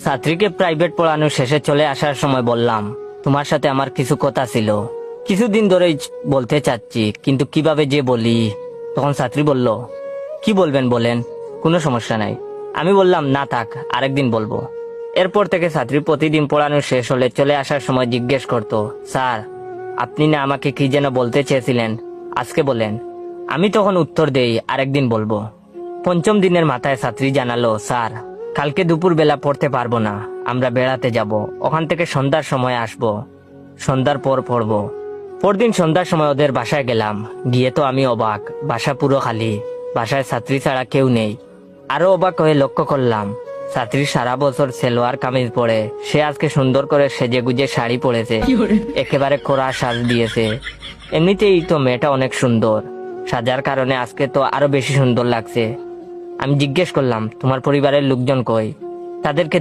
ছাত্রীকে প্রাইভেট পড়ানো শেষে চলে আসার সময় বললাম, তোমার সাথে আমার কিছু কথা ছিল, কিছুদিন ধরেই বলতে চাচ্ছি, কিন্তু কিভাবে যে বলি। তখন ছাত্রী বলল, কি বলবেন বলেন, কোনো সমস্যা নাই। আমি বললাম, না থাক, আরেকদিন বলবো। এরপর থেকে ছাত্রী প্রতিদিন পড়ানো শেষ হলে চলে আসার সময় জিজ্ঞেস করত, স্যার আপনি না আমাকে কি যেন বলতে চেয়েছিলেন, আজকে বলেন। আমি তখন উত্তর দেই, আরেকদিন বলবো। পঞ্চম দিনের মাথায় ছাত্রী জানালো, স্যার কালকে দুপুর বেলা পড়তে পারবো না, আমরা বেড়াতে যাব, ওখান থেকে সন্ধ্যার সময় আসবো, সন্ধ্যার পর পড়বো। পরদিন সন্ধ্যার সময় ওদের বাসায় গেলাম, গিয়ে তো আমি অবাক, বাসা পুরো খালি, বাসায় ছাত্রী ছাড়া কেউ নেই। আরো অবাক হয়ে লক্ষ্য করলাম, ছাত্রী সারা বছর সেলোয়ার কামিজ পরে, সে আজকে সুন্দর করে সেজে গুজে শাড়ি পরেছে, একেবারে কোরা সাজ দিয়েছে। এমনিতেই তো মেয়েটা অনেক সুন্দর, সাজার কারণে আজকে তো আরো বেশি সুন্দর লাগছে। আমি জিজ্ঞেস করলাম, তোমার পরিবারের লোকজন কই? তাদেরকে